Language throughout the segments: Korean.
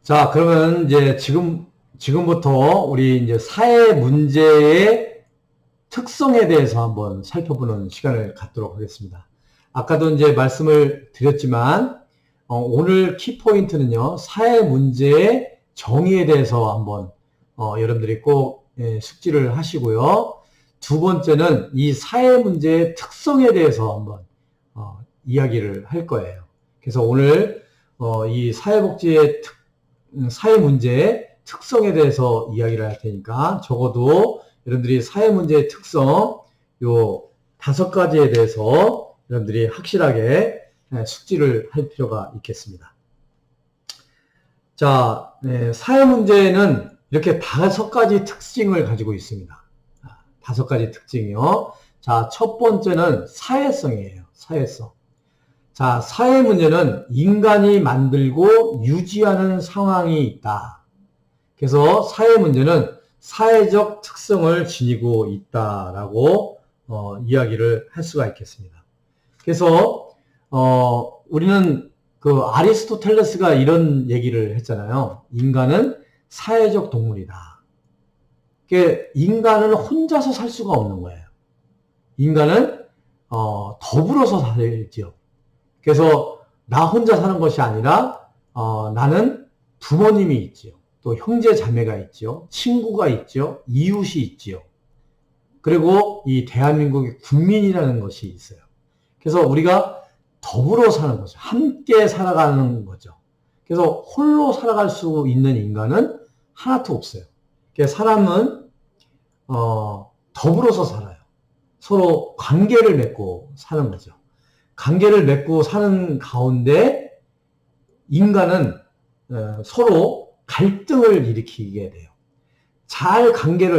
자, 그러면 이제 지금부터 우리 이제 사회 문제의 특성에 대해서 한번 살펴보는 시간을 갖도록 하겠습니다. 아까도 이제 말씀을 드렸지만, 오늘 키포인트는요, 사회 문제의 정의에 대해서 한번, 여러분들이 꼭 숙지를 하시고요. 두 번째는 이 사회 문제의 특성에 대해서 한번, 이야기를 할 거예요. 그래서 오늘, 이 사회 문제의 특성에 대해서 이야기를 할 테니까 적어도 여러분들이 사회 문제의 특성 요 5가지에 대해서 여러분들이 확실하게 숙지를 할 필요가 있겠습니다. 자, 사회 문제는 이렇게 5가지 특징을 가지고 있습니다. 5가지 특징이요. 자, 첫 번째는 사회성이에요. 사회성. 자, 사회 문제는 인간이 만들고 유지하는 상황이 있다. 그래서 사회 문제는 사회적 특성을 지니고 있다라고 이야기를 할 수가 있겠습니다. 그래서 우리는 그 아리스토텔레스가 이런 얘기를 했잖아요. 인간은 사회적 동물이다. 그러니까 인간은 혼자서 살 수가 없는 거예요. 인간은 더불어서 살지요. 그래서 나 혼자 사는 것이 아니라 나는 부모님이 있지요. 또 형제 자매가 있지요. 친구가 있지요. 이웃이 있지요. 그리고 이 대한민국의 국민이라는 것이 있어요. 그래서 우리가 더불어 사는 거죠. 함께 살아가는 거죠. 그래서 홀로 살아갈 수 있는 인간은 하나도 없어요. 그래서 사람은 더불어서 살아요. 서로 관계를 맺고 사는 거죠. 관계를 맺고 사는 가운데 인간은 서로 갈등을 일으키게 돼요.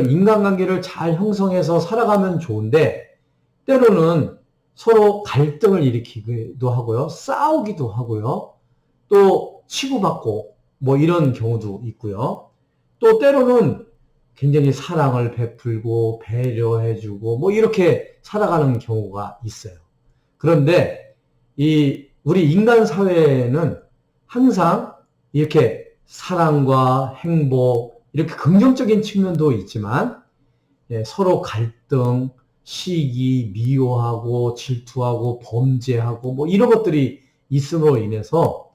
인간관계를 잘 형성해서 살아가면 좋은데, 때로는 서로 갈등을 일으키기도 하고요. 싸우기도 하고요. 또 치고받고 뭐 이런 경우도 있고요. 또 때로는 굉장히 사랑을 베풀고 배려해주고 뭐 이렇게 살아가는 경우가 있어요. 그런데 우리 인간 사회에는 항상 이렇게 사랑과 행복, 이렇게 긍정적인 측면도 있지만 서로 갈등, 시기, 미워하고 질투하고 범죄하고 뭐 이런 것들이 있음으로 인해서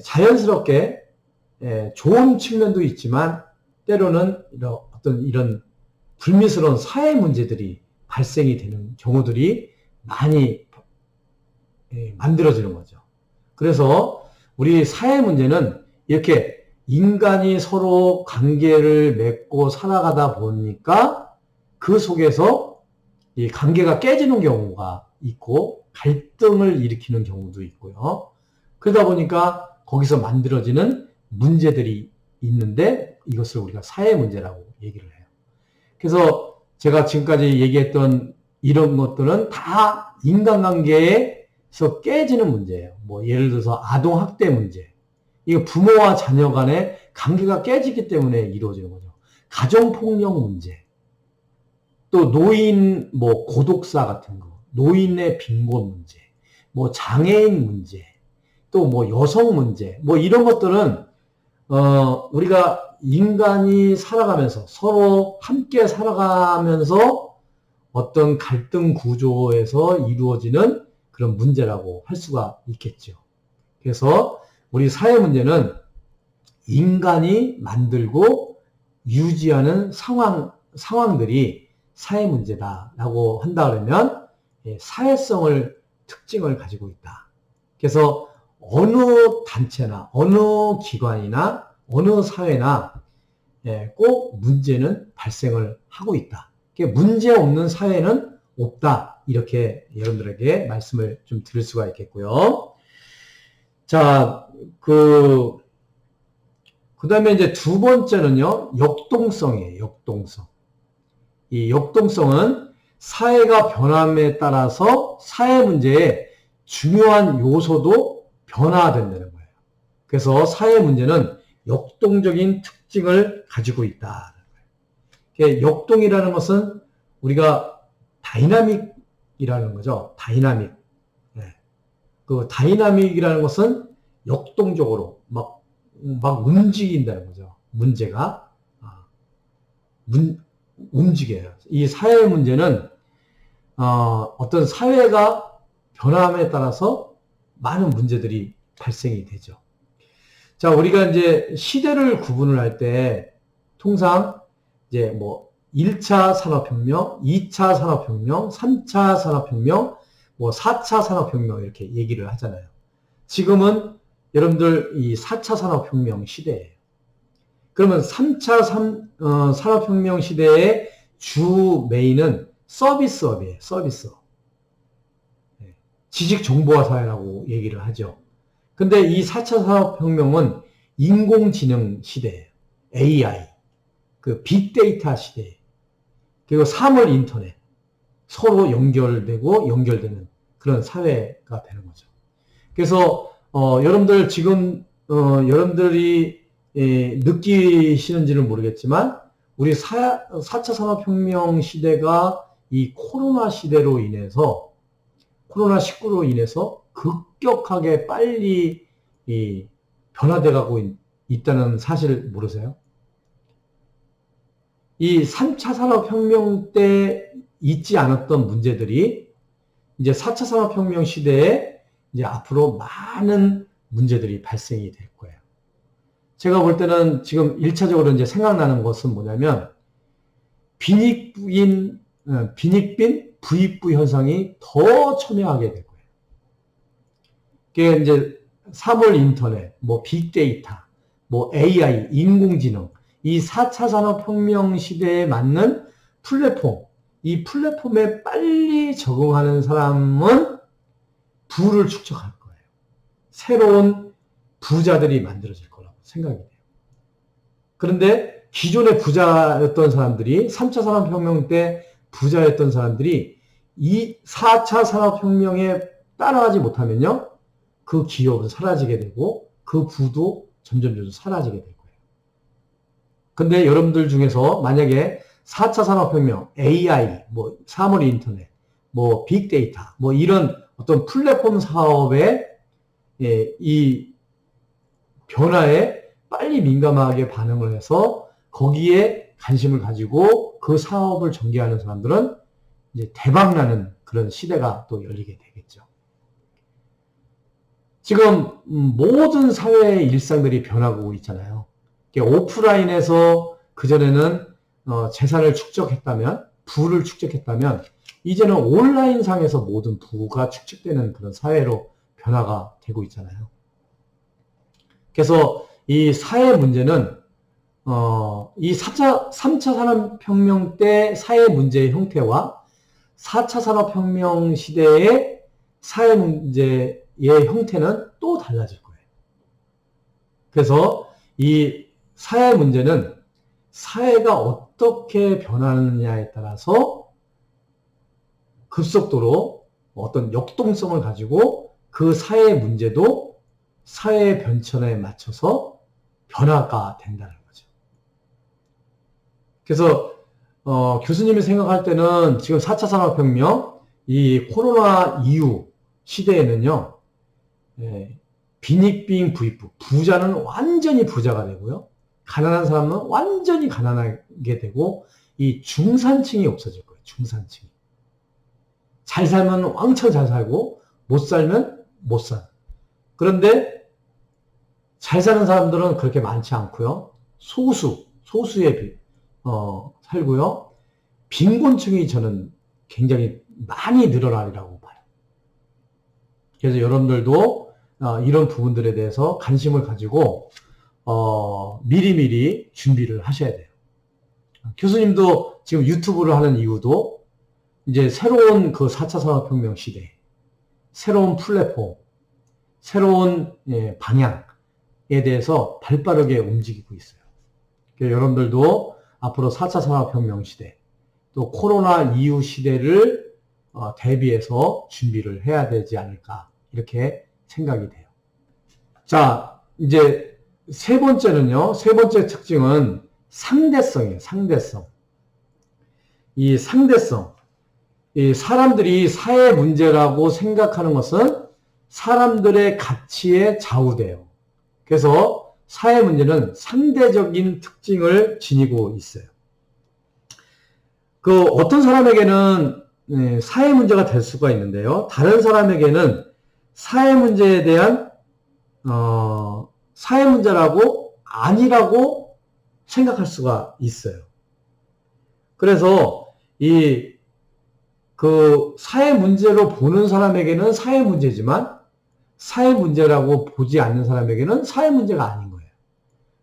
자연스럽게 좋은 측면도 있지만 때로는 이런 불미스러운 사회 문제들이 발생이 되는 경우들이 많이 만들어지는 거죠. 그래서 우리 사회 문제는 이렇게 인간이 서로 관계를 맺고 살아가다 보니까 그 속에서 이 관계가 깨지는 경우가 있고 갈등을 일으키는 경우도 있고요. 그러다 보니까 거기서 만들어지는 문제들이 있는데 이것을 우리가 사회 문제라고 얘기를 해요. 그래서 제가 지금까지 얘기했던 이런 것들은 다 인간관계에서 깨지는 문제예요. 뭐 예를 들어서 아동학대 문제. 이거 부모와 자녀 간의 관계가 깨지기 때문에 이루어지는 거죠. 가정폭력 문제. 또 노인 고독사 같은 거. 노인의 빈곤 문제. 뭐 장애인 문제. 또 뭐 여성 문제. 뭐 이런 것들은 우리가 인간이 살아가면서 서로 함께 살아가면서 어떤 갈등 구조에서 이루어지는 그런 문제라고 할 수가 있겠죠. 그래서 우리 사회 문제는 인간이 만들고 유지하는 상황들이 사회 문제다라고 한다 그러면 사회성을 특징을 가지고 있다. 그래서 어느 단체나 어느 기관이나 어느 사회나 꼭 문제는 발생을 하고 있다. 문제 없는 사회는 없다. 이렇게 여러분들에게 말씀을 좀 드릴 수가 있겠고요. 자, 그 다음에 이제 두 번째는요, 역동성이에요, 역동성. 이 역동성은 사회가 변함에 따라서 사회 문제의 중요한 요소도 변화된다는 거예요. 그래서 사회 문제는 역동적인 특징을 가지고 있다. 역동이라는 것은 우리가 다이나믹이라는 거죠. 다이나믹. 그 다이나믹이라는 것은 역동적으로 막 막 움직인다는 거죠. 문제가. 움직여요. 이 사회 문제는, 어떤 사회가 변함에 따라서 많은 문제들이 발생이 되죠. 자, 우리가 이제 시대를 구분을 할 때 통상 이제 뭐 1차 산업혁명, 2차 산업혁명, 3차 산업혁명, 뭐 4차 산업혁명 이렇게 얘기를 하잖아요. 지금은 여러분들 이 4차 산업혁명 시대예요. 그러면 3차 산업혁명 시대의 주 메인은 서비스업이에요. 서비스업. 지식정보화 사회라고 얘기를 하죠. 근데 이 4차 산업혁명은 인공지능 시대예요. AI, 그 빅데이터 시대, 그리고 사물 인터넷, 서로 연결되고 연결되는 그런 사회가 되는 거죠. 그래서 여러분들 지금 여러분들이 느끼시는지는 모르겠지만 우리 4차 산업혁명 시대가 이 코로나 시대로 인해서 코로나19로 인해서 급격하게 빨리 변화돼 가고 있다는 사실을 모르세요? 이 3차 산업혁명 때 있지 않았던 문제들이 이제 4차 산업혁명 시대에 이제 앞으로 많은 문제들이 발생이 될 거예요. 제가 볼 때는 지금 1차적으로 이제 생각나는 것은 뭐냐면 빈익빈 부익부 현상이 더 첨예하게 될 거예요. 그게 이제 사물 인터넷, 뭐 빅데이터, 뭐 AI, 인공지능, 이 4차 산업혁명 시대에 맞는 플랫폼, 이 플랫폼에 빨리 적응하는 사람은 부를 축적할 거예요. 새로운 부자들이 만들어질 거라고 생각이 돼요. 그런데 기존의 부자였던 사람들이 3차 산업혁명 때 부자였던 사람들이 이 4차 산업혁명에 따라가지 못하면요, 그 기업은 사라지게 되고 그 부도 점점 사라지게 될 거예요. 근데 여러분들 중에서 만약에 4차 산업혁명, AI, 뭐 사물 인터넷, 뭐 빅데이터, 뭐 이런 어떤 플랫폼 사업에 이 변화에 빨리 민감하게 반응을 해서 거기에 관심을 가지고 그 사업을 전개하는 사람들은 이제 대박나는 그런 시대가 또 열리게 되겠죠. 지금 모든 사회의 일상들이 변하고 있잖아요. 오프라인에서 그전에는 재산을 축적했다면, 부를 축적했다면 이제는 온라인상에서 모든 부가 축적되는 그런 사회로 변화가 되고 있잖아요. 그래서 이 사회 문제는 이 3차 산업혁명 때 사회 문제의 형태와 4차 산업혁명 시대의 사회 문제의 형태는 또 달라질 거예요. 그래서 이 사회 문제는 사회가 어떻게 변하느냐에 따라서 급속도로 어떤 역동성을 가지고 그 사회 문제도 사회의 변천에 맞춰서 변화가 된다는 거죠. 그래서 교수님이 생각할 때는 지금 4차 산업혁명, 이 코로나 이후 시대에는요, 빈익빈 부익부, 부자는 완전히 부자가 되고요, 가난한 사람은 완전히 가난하게 되고, 이 중산층이 없어질 거예요. 중산층이. 잘 살면 왕창 잘 살고 못 살면 못 살. 그런데 잘 사는 사람들은 그렇게 많지 않고요. 소수의 살고요. 빈곤층이 저는 굉장히 많이 늘어나리라고 봐요. 그래서 여러분들도 이런 부분들에 대해서 관심을 가지고 미리미리 준비를 하셔야 돼요. 교수님도 지금 유튜브를 하는 이유도 이제 새로운 그 4차 산업혁명 시대, 새로운 플랫폼, 새로운 방향에 대해서 발빠르게 움직이고 있어요. 그래서 여러분들도 앞으로 4차 산업혁명 시대, 또 코로나 이후 시대를 대비해서 준비를 해야 되지 않을까, 이렇게 생각이 돼요. 자, 이제 세 번째는요, 세 번째 특징은 상대성이에요. 상대성. 이 상대성. 이 사람들이 사회 문제라고 생각하는 것은 사람들의 가치에 좌우돼요. 그래서 사회 문제는 상대적인 특징을 지니고 있어요. 어떤 사람에게는 사회 문제가 될 수가 있는데요. 다른 사람에게는 사회 문제에 대한 사회 문제라고 아니라고 생각할 수가 있어요. 그래서 사회 문제로 보는 사람에게는 사회 문제지만 사회 문제라고 보지 않는 사람에게는 사회 문제가 아닌 거예요.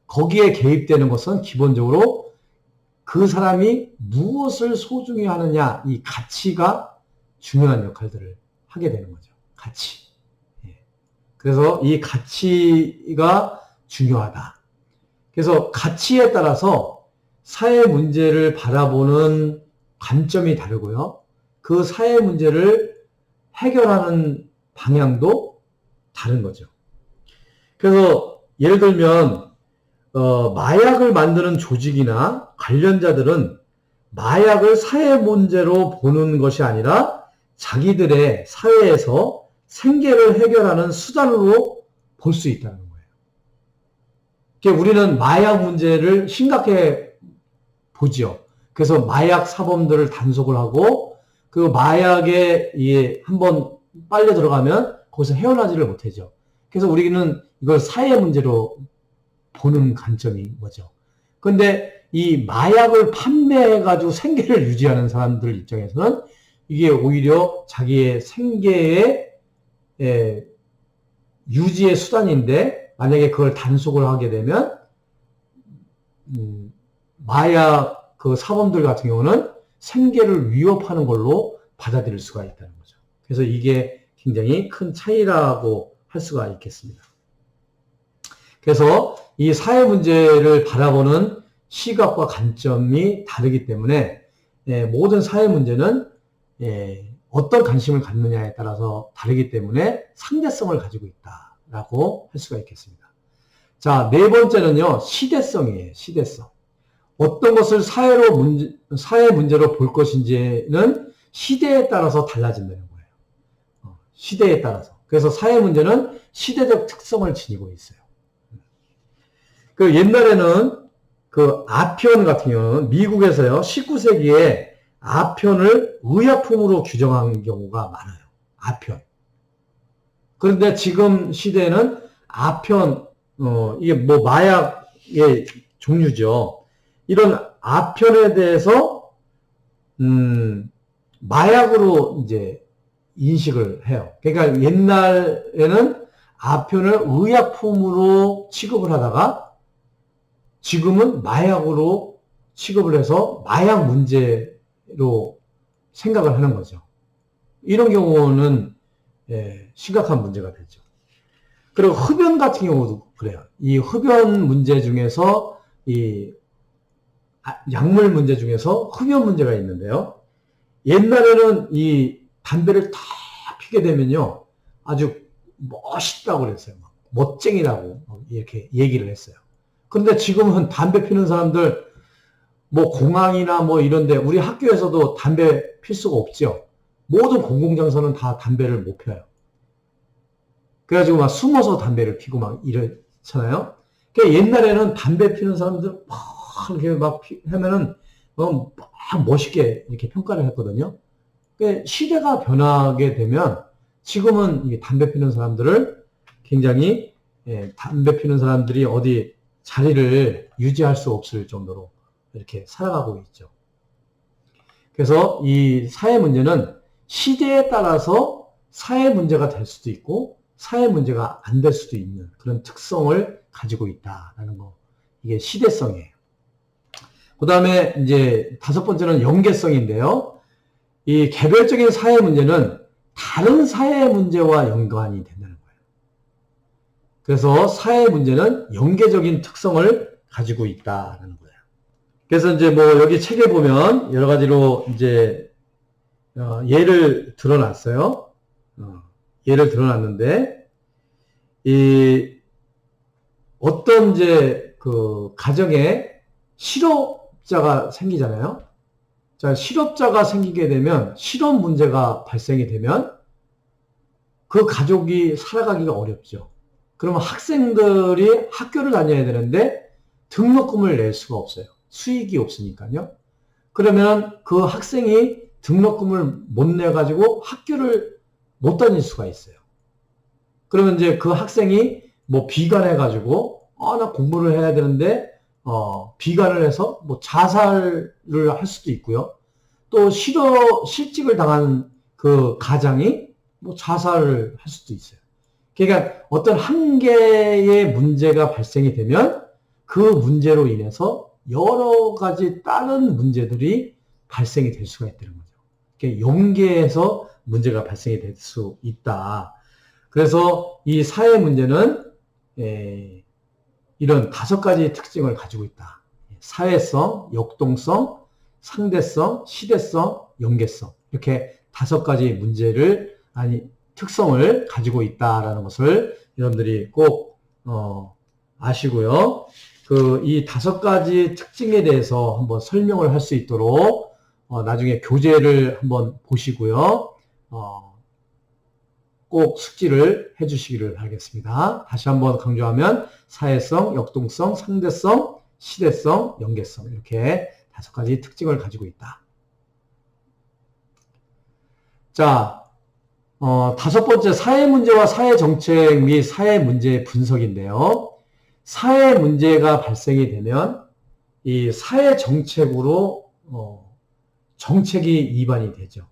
거기에 개입되는 것은 기본적으로 그 사람이 무엇을 소중히 하느냐, 이 가치가 중요한 역할들을 하게 되는 거죠. 가치. 그래서 이 가치가 중요하다. 그래서 가치에 따라서 사회 문제를 바라보는 관점이 다르고요. 그 사회 문제를 해결하는 방향도 다른 거죠. 그래서 예를 들면 마약을 만드는 조직이나 관련자들은 마약을 사회 문제로 보는 것이 아니라 자기들의 사회에서 생계를 해결하는 수단으로 볼 수 있다는 거예요. 그러니까 우리는 마약 문제를 심각해 보죠. 그래서 마약 사범들을 단속을 하고 그 마약에 한번 빨려 들어가면 거기서 헤어나지를 못하죠. 그래서 우리는 이걸 사회 문제로 보는 관점인 거죠. 그런데 이 마약을 판매해가지고 생계를 유지하는 사람들 입장에서는 이게 오히려 자기의 생계의 유지의 수단인데 만약에 그걸 단속을 하게 되면 마약 그 사범들 같은 경우는 생계를 위협하는 걸로 받아들일 수가 있다는 거죠. 그래서 이게 굉장히 큰 차이라고 할 수가 있겠습니다. 그래서 이 사회 문제를 바라보는 시각과 관점이 다르기 때문에 모든 사회 문제는 어떤 관심을 갖느냐에 따라서 다르기 때문에 상대성을 가지고 있다라고 할 수가 있겠습니다. 자, 네 번째는요, 시대성이에요. 시대성. 어떤 것을 사회 문제로 볼 것인지는 시대에 따라서 달라진다는 거예요. 시대에 따라서. 그래서 사회 문제는 시대적 특성을 지니고 있어요. 옛날에는 아편 같은 경우는 미국에서요, 19세기에 아편을 의약품으로 규정한 경우가 많아요. 아편. 그런데 지금 시대에는 아편, 이게 마약의 종류죠. 이런 아편에 대해서, 마약으로 이제 인식을 해요. 그러니까 옛날에는 아편을 의약품으로 취급을 하다가 지금은 마약으로 취급을 해서 마약 문제로 생각을 하는 거죠. 이런 경우는 심각한 문제가 되죠. 그리고 흡연 같은 경우도 그래요. 이 흡연 문제 중에서 약물 문제 중에서 흡연 문제가 있는데요. 옛날에는 이 담배를 다 피게 되면요, 아주 멋있다고 그랬어요. 멋쟁이라고 이렇게 얘기를 했어요. 그런데 지금은 담배 피는 사람들 공항이나 이런데 우리 학교에서도 담배 필 수가 없죠. 모든 공공장소는 다 담배를 못 펴요. 그래가지고 막 숨어서 담배를 피고 막 이렇잖아요. 그러니까 옛날에는 담배 피는 사람들 이렇게 하면은 막 멋있게 이렇게 평가를 했거든요. 그러니까 시대가 변하게 되면 지금은 이 담배 피는 사람들을 굉장히 담배 피는 사람들이 어디 자리를 유지할 수 없을 정도로 이렇게 살아가고 있죠. 그래서 이 사회 문제는 시대에 따라서 사회 문제가 될 수도 있고 사회 문제가 안 될 수도 있는 그런 특성을 가지고 있다라는 거. 이게 시대성이에요. 그 다음에 이제 다섯 번째는 연계성인데요. 이 개별적인 사회 문제는 다른 사회 문제와 연관이 된다는 거예요. 그래서 사회 문제는 연계적인 특성을 가지고 있다는 거예요. 그래서 이제 여기 책에 보면 여러 가지로 이제 예를 들어놨어요. 예를 들어놨는데 어떤 이제 가정에 실업자가 생기잖아요. 자, 실업자가 생기게 되면 실업 문제가 발생이 되면 그 가족이 살아가기가 어렵죠. 그러면 학생들이 학교를 다녀야 되는데 등록금을 낼 수가 없어요. 수익이 없으니까요. 그러면 그 학생이 등록금을 못 내가지고 학교를 못 다닐 수가 있어요. 그러면 이제 그 학생이 뭐 비관해가지고, 나 공부를 해야 되는데, 비관을 해서 뭐 자살을 할 수도 있고요. 또 실직을 당한 그 가장이 뭐 자살을 할 수도 있어요. 그러니까 어떤 한 개의 문제가 발생이 되면 그 문제로 인해서 여러 가지 다른 문제들이 발생이 될 수가 있다는 거죠. 그러니까 연계해서 문제가 발생이 될 수 있다. 그래서 이 사회 문제는 이런 5가지 특징을 가지고 있다. 사회성, 역동성, 상대성, 시대성, 연계성. 이렇게 5가지 문제를, 특성을 가지고 있다라는 것을 여러분들이 꼭, 아시고요. 이 5가지 특징에 대해서 한번 설명을 할 수 있도록, 나중에 교재를 한번 보시고요. 꼭 숙지를 해 주시기를 바라겠습니다. 다시 한번 강조하면 사회성, 역동성, 상대성, 시대성, 연계성 이렇게 5가지 특징을 가지고 있다. 자, 5번째 사회 문제와 사회 정책 및 사회 문제의 분석인데요. 사회 문제가 발생이 되면 이 사회 정책으로 정책이 이반이 되죠.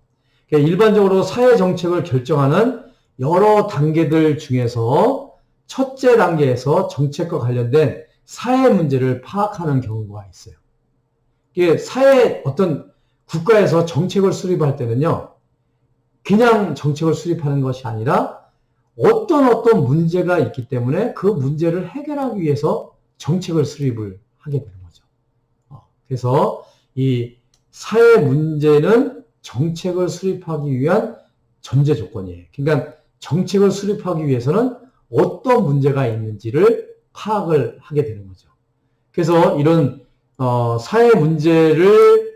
그러니까 일반적으로 사회 정책을 결정하는 여러 단계들 중에서 첫째 단계에서 정책과 관련된 사회 문제를 파악하는 경우가 있어요. 이게 어떤 국가에서 정책을 수립할 때는요, 그냥 정책을 수립하는 것이 아니라 어떤 문제가 있기 때문에 그 문제를 해결하기 위해서 정책을 수립을 하게 되는 거죠. 그래서 이 사회 문제는 정책을 수립하기 위한 전제 조건이에요. 그러니까 정책을 수립하기 위해서는 어떤 문제가 있는지를 파악을 하게 되는 거죠. 그래서 이런 사회 문제를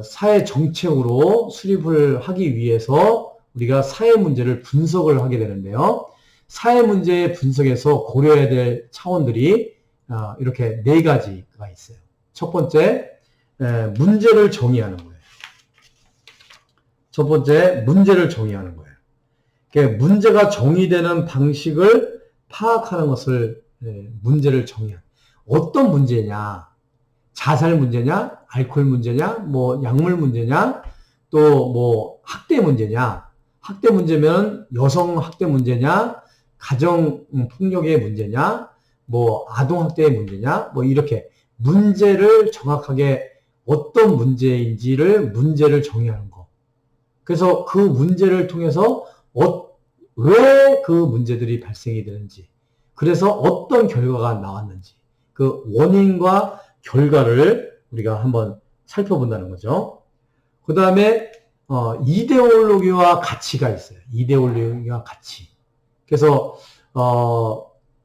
사회 정책으로 수립을 하기 위해서 우리가 사회 문제를 분석을 하게 되는데요. 사회 문제의 분석에서 고려해야 될 차원들이 이렇게 4가지가 있어요. 첫 번째, 문제를 정의하는 거예요. 첫 번째, 문제를 정의하는 거예요. 문제가 정의되는 방식을 파악하는 것을 문제를 정의하는. 어떤 문제냐? 자살 문제냐? 알코올 문제냐? 뭐 약물 문제냐? 또 뭐 학대 문제냐? 학대 문제면 여성 학대 문제냐? 가정 폭력의 문제냐? 뭐 아동 학대의 문제냐? 뭐 이렇게 문제를 정확하게 어떤 문제인지를 문제를 정의하는 거. 그래서 그 문제를 통해서 왜 그 문제들이 발생이 되는지, 그래서 어떤 결과가 나왔는지, 그 원인과 결과를 우리가 한번 살펴본다는 거죠. 그 다음에 이데올로기와 가치가 있어요. 이데올로기와 가치. 그래서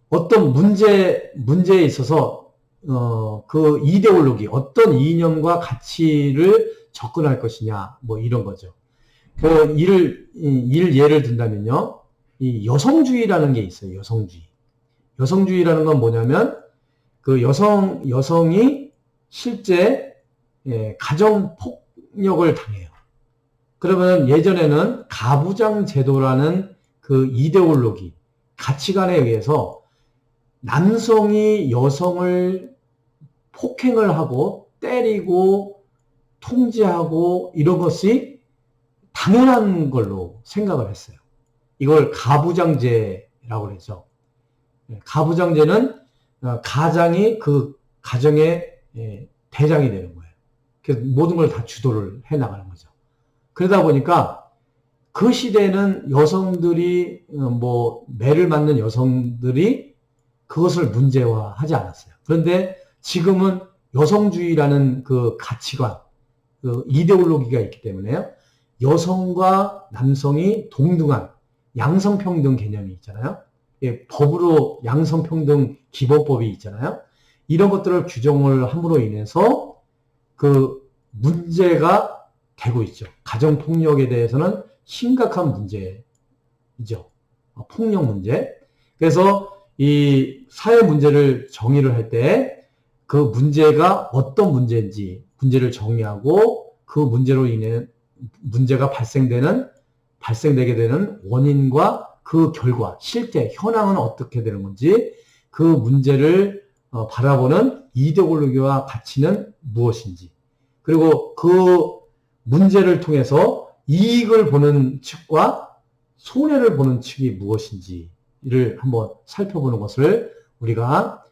어떤 문제에 있어서 그 이데올로기, 어떤 이념과 가치를 접근할 것이냐, 뭐 이런 거죠. 예를 든다면요. 이 여성주의라는 게 있어요. 여성주의. 여성주의라는 건 뭐냐면, 그 여성이 실제, 가정 폭력을 당해요. 그러면 예전에는 가부장 제도라는 그 이데올로기, 가치관에 의해서 남성이 여성을 폭행을 하고 때리고 통제하고 이런 것이 당연한 걸로 생각을 했어요. 이걸 가부장제라고 그러죠. 가부장제는 가장이 그 가정의 대장이 되는 거예요. 그래서 모든 걸 다 주도를 해나가는 거죠. 그러다 보니까 그 시대에는 여성들이 뭐 매를 맞는 여성들이 그것을 문제화하지 않았어요. 그런데 지금은 여성주의라는 그 가치관, 그 이데올로기가 있기 때문에요. 여성과 남성이 동등한 양성평등 개념이 있잖아요. 법으로 양성평등 기본법이 있잖아요. 이런 것들을 규정을 함으로 인해서 그 문제가 되고 있죠. 가정폭력에 대해서는 심각한 문제이죠. 폭력 문제. 그래서 이 사회 문제를 정의를 할 때 그 문제가 어떤 문제인지 문제를 정의하고 그 문제로 인해 문제가 발생되게 되는 원인과 그 결과, 실제, 현황은 어떻게 되는 건지 그 문제를 바라보는 이데올로기와 가치는 무엇인지, 그리고 그 문제를 통해서 이익을 보는 측과 손해를 보는 측이 무엇인지를 한번 살펴보는 것을 우리가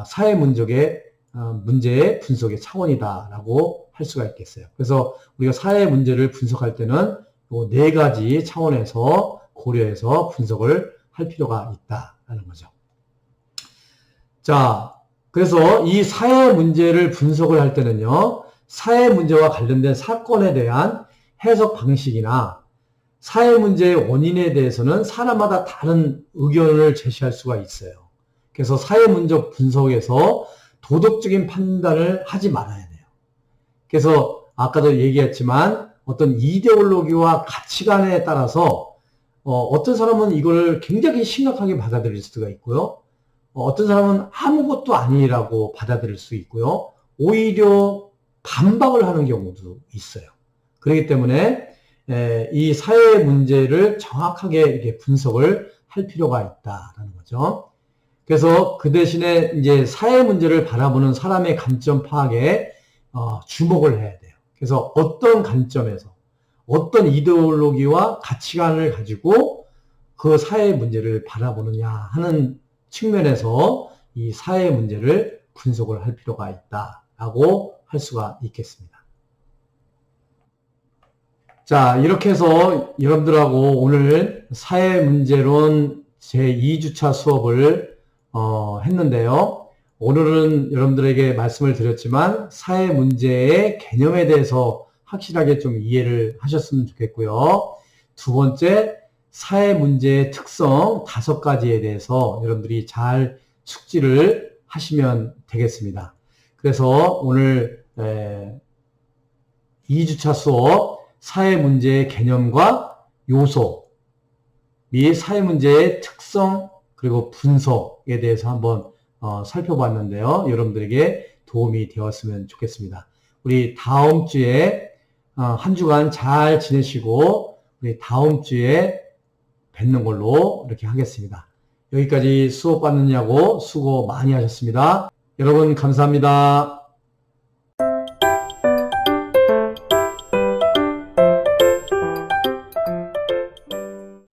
사회 문제의 분석의 차원이다라고 할 수가 있겠어요. 그래서 우리가 사회 문제를 분석할 때는 이 네 가지 차원에서 고려해서 분석을 할 필요가 있다라는 거죠. 자, 그래서 이 사회 문제를 분석을 할 때는요, 사회 문제와 관련된 사건에 대한 해석 방식이나 사회 문제의 원인에 대해서는 사람마다 다른 의견을 제시할 수가 있어요. 그래서 사회 문제 분석에서 도덕적인 판단을 하지 말아야 돼요. 그래서 아까도 얘기했지만 어떤 이데올로기와 가치관에 따라서 어떤 사람은 이걸 굉장히 심각하게 받아들일 수가 있고요. 어떤 사람은 아무것도 아니라고 받아들일 수 있고요. 오히려 반박을 하는 경우도 있어요. 그렇기 때문에 이 사회 문제를 정확하게 이렇게 분석을 할 필요가 있다라는 거죠. 그래서 그 대신에 이제 사회 문제를 바라보는 사람의 관점 파악에 주목을 해야 돼요. 그래서 어떤 관점에서 어떤 이데올로기와 가치관을 가지고 그 사회 문제를 바라보느냐 하는 측면에서 이 사회 문제를 분석을 할 필요가 있다라고 할 수가 있겠습니다. 자, 이렇게 해서 여러분들하고 오늘 사회 문제론 제2주차 수업을 했는데요. 오늘은 여러분들에게 말씀을 드렸지만 사회 문제의 개념에 대해서 확실하게 좀 이해를 하셨으면 좋겠고요. 두 번째, 사회 문제의 특성 5가지에 대해서 여러분들이 잘 숙지를 하시면 되겠습니다. 그래서 오늘 2주차 수업 사회 문제의 개념과 요소 및 사회 문제의 특성 그리고 분석에 대해서 한번 살펴봤는데요. 여러분들에게 도움이 되었으면 좋겠습니다. 우리 다음 주에 한 주간 잘 지내시고 우리 다음 주에 뵙는 걸로 이렇게 하겠습니다. 여기까지 수업 받느냐고 수고 많이 하셨습니다. 여러분 감사합니다.